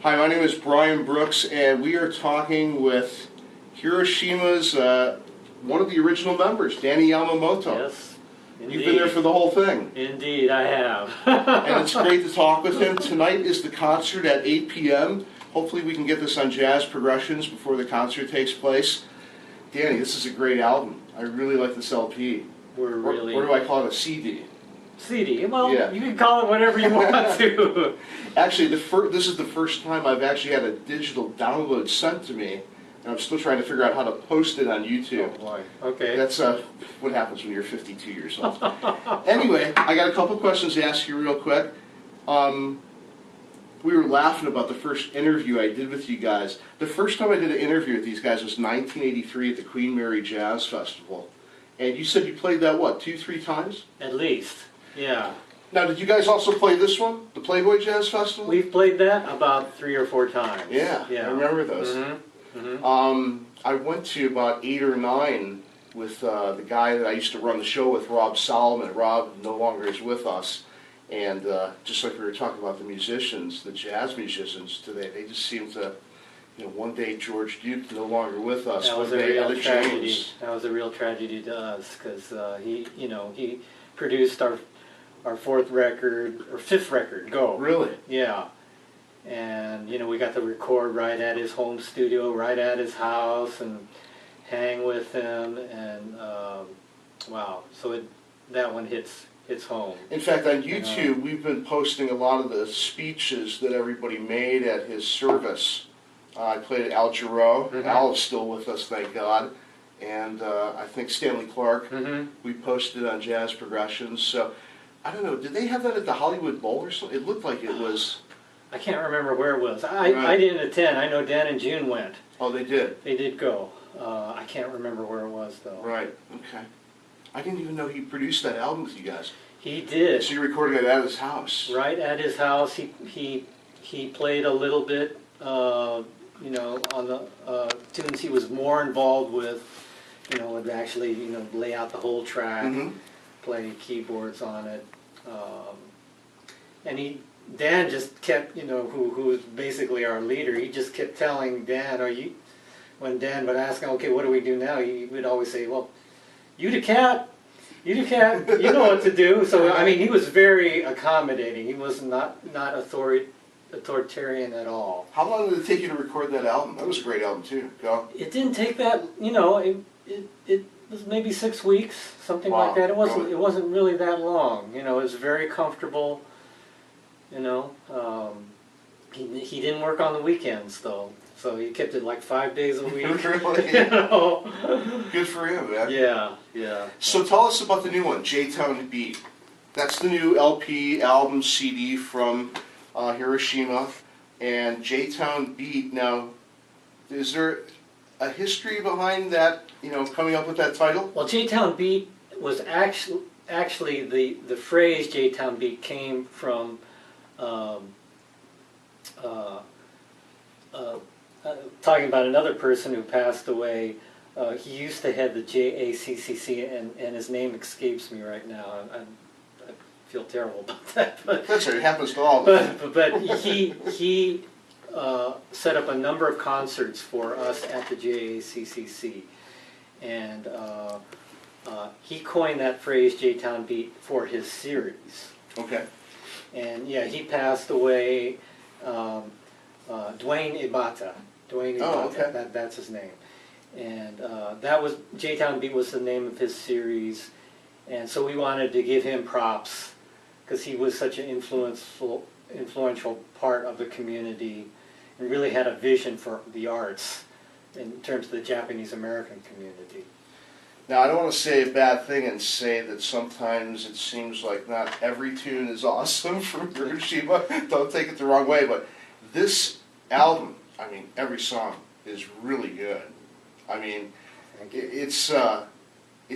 Hi, my name is Brian Brooks, and we are talking with Hiroshima's one of the original members, Danny Yamamoto. Yes, indeed. You've been there for the whole thing. Indeed, I have. And it's great to talk with him. Tonight is the concert at 8 p.m. Hopefully we can get this on Jazz Progressions before the concert takes place. Danny, this is a great album. I really like this LP. Or do I call it a CD? CD. Well, Yeah. You can call it whatever you want to. Actually, this is the first time I've actually had a digital download sent to me, and I'm still trying to figure out how to post it on YouTube. Oh boy. Okay. That's what happens when you're 52 years old. Anyway, I got a couple questions to ask you real quick. We were laughing about the first interview I did with you guys. The first time I did an interview with these guys was 1983 at the Queen Mary Jazz Festival. And you said you played that, what, 2-3 times? At least. Yeah. Now, did you guys also play this one, the Playboy Jazz Festival? We've played that about 3 or 4 times. Yeah, I remember those. Mm-hmm. Mm-hmm. I went to about 8 or 9 with the guy that I used to run the show with, Rob Solomon. Rob no longer is with us. And just like we were talking about the musicians, the jazz musicians today, they just seem to, one day George Duke no longer with us. That was a real tragedy. That was a real tragedy to us because he produced our 4th record, or 5th record, Go. Really? Yeah. And, we got to record right at his home studio, right at his house, and hang with him, and, wow. So that one hits home. In fact, on YouTube, we've been posting a lot of the speeches that everybody made at his service. I played at Al Jarreau. Mm-hmm. Al is still with us, thank God. And I think Stanley Clark, Mm-hmm. we posted on Jazz Progressions. So, I don't know, did they have that at the Hollywood Bowl or something? It looked like it was. I can't remember where it was. I didn't attend. I know Dan and June went. Oh, they did? They did go. I can't remember where it was, though. Right, okay. I didn't even know he produced that album with you guys. He did. So you recorded it at his house? Right at his house. He played a little bit, on the tunes he was more involved with, would actually, lay out the whole track, play keyboards on it. And Dan just kept, who was basically our leader, he just kept telling Dan, when Dan would ask him, okay, what do we do now? He would always say, well, you the cat, you know what to do. So, I mean, he was very accommodating. He was not authoritarian at all. How long did it take you to record that album? That was a great album, too. Go. It didn't take that, it was maybe 6 weeks, something like that. It wasn't really that long. It was very comfortable. He didn't work on the weekends though, so he kept it like 5 days a week. Really? Good for him, man. Yeah. So tell us about the new one, J-Town Beat. That's the new LP, album, CD from Hiroshima, and J-Town Beat. Now, is there a history behind that, coming up with that title? Well, J-Town Beat was actually the phrase J-Town Beat came from talking about another person who passed away. He used to head the JACCC, and his name escapes me right now. I feel terrible about that. But that's right. It happens to all of us. But he set up a number of concerts for us at the JACCC, and he coined that phrase J-Town Beat for his series. Okay. And yeah, he passed away. Dwayne Ibata. Oh, okay. That's his name. And that was J-Town Beat was the name of his series, and so we wanted to give him props because he was such an influential part of the community, and really had a vision for the arts in terms of the Japanese American community. Now, I don't want to say a bad thing and say that sometimes it seems like not every tune is awesome from Hiroshima. Don't take it the wrong way, but this album, I mean, every song is really good. I mean, it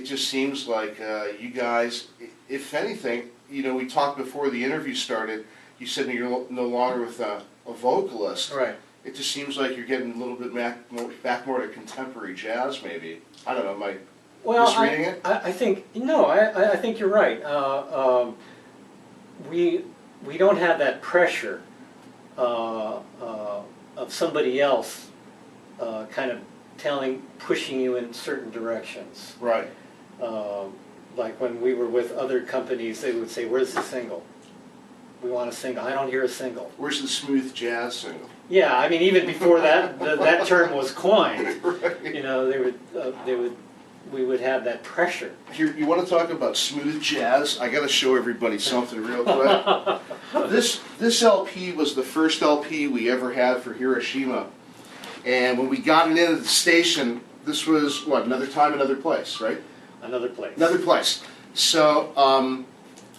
just seems like you guys, if anything, we talked before the interview started, you said you're no longer with a vocalist. Right. It just seems like you're getting a little bit back more to contemporary jazz, maybe. I don't know, am I misreading it? I think, no, I think you're right. We don't have that pressure of somebody else kind of pushing you in certain directions. Right. Like when we were with other companies, they would say, "Where's the single? We want a single." I don't hear a single. Where's the smooth jazz single? Yeah, I mean, even before that, that term was coined. Right. You know, we would have that pressure. Here, you want to talk about smooth jazz? I got to show everybody something real quick. This LP was the first LP we ever had for Hiroshima, and when we got it into the station, this was what, Another Time, Another Place, right? Another place. Another Place. So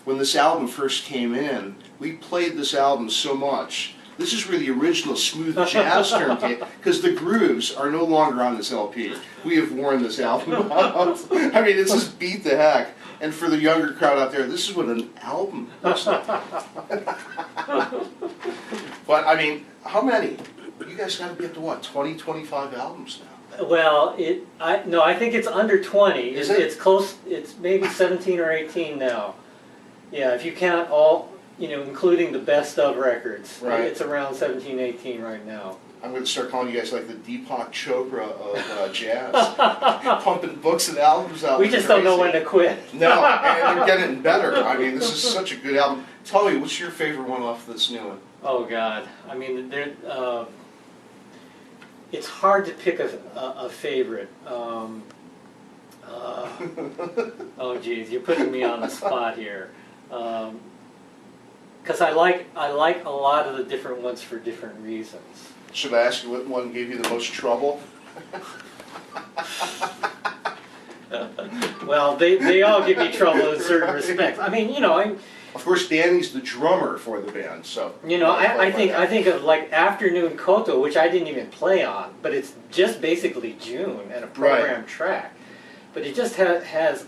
when this album first came in, we played this album so much. This is where the original smooth jazz term came, because the grooves are no longer on this LP. We have worn this album out. I mean, it's just beat the heck. And for the younger crowd out there, this is what an album looks like. But, I mean, how many? You guys got to be up to what, 20, 25 albums now? Well, I think it's under 20. Is it? It's close. It's maybe 17 or 18 now. Yeah, if you count all, including the best of records, Right. It's around 17, 18 right now. I'm going to start calling you guys like the Deepak Chopra of jazz. Pumping books and albums out. We just don't know when to quit. No, and they're getting better. I mean, this is such a good album. Tell me, what's your favorite one off this new one? Oh God, I mean, it's hard to pick a favorite. Oh geez, you're putting me on the spot here. Because I like a lot of the different ones for different reasons. Should I ask you what one gave you the most trouble? Well, they all give me trouble in certain respects. I mean, Of course, Danny's the drummer for the band, so. I think of like Afternoon Koto, which I didn't even play on, but it's just basically June and a program track. But it just has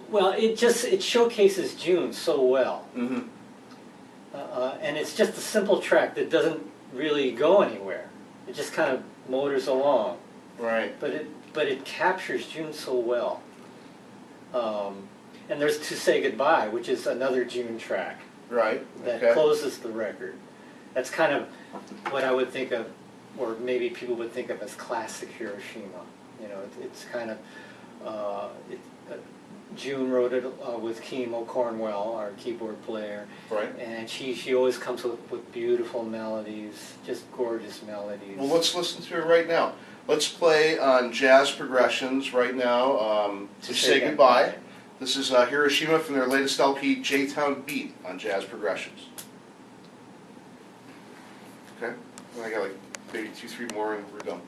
well, it showcases June so well. Mm-hmm. And it's just a simple track that doesn't really go anywhere. It just kind of motors along. Right. But it captures June so well. And there's To Say Goodbye, which is another June track Right. that closes the record. That's kind of what I would think of, or maybe people would think of as classic Hiroshima. It's kind of June wrote it with Kimo Cornwell, our keyboard player. Right. And she always comes with beautiful melodies, just gorgeous melodies. Well, let's listen to it right now. Let's play on Jazz Progressions right now. To Say Goodbye. This is Hiroshima from their latest LP, J-Town Beat, on Jazz Progressions. Okay? And I got like maybe 2, 3 more and we're done.